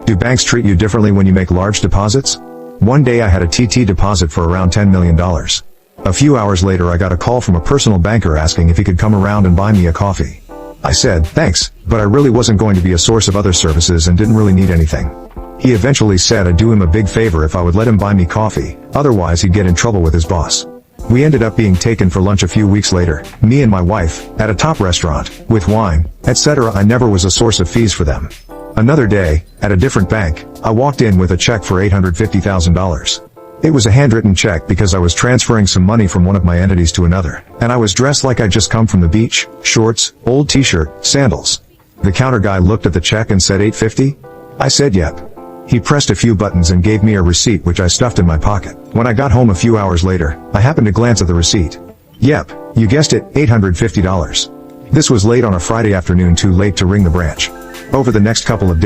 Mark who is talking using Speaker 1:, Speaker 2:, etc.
Speaker 1: Do banks treat you differently when you make large deposits? One day I had a TT deposit for around $10 million. A few hours later I got a call from a personal banker asking if he could come around and buy me a coffee. I said, thanks, but I really wasn't going to be a source of other services and didn't really need anything. He eventually said I'd do him a big favor if I would let him buy me coffee, otherwise he'd get in trouble with his boss. We ended up being taken for lunch a few weeks later, me and my wife, at a top restaurant, with wine, etc. I never was a source of fees for them. Another day, at a different bank, I walked in with a check for $850,000. It was a handwritten check because I was transferring some money from one of my entities to another, and I was dressed like I'd just come from the beach, shorts, old t-shirt, sandals. The counter guy looked at the check and said $850? I said yep. He pressed a few buttons and gave me a receipt which I stuffed in my pocket. When I got home a few hours later, I happened to glance at the receipt. Yep, you guessed it, $850. This was late on a Friday afternoon, too late to ring the branch. Over the next couple of days,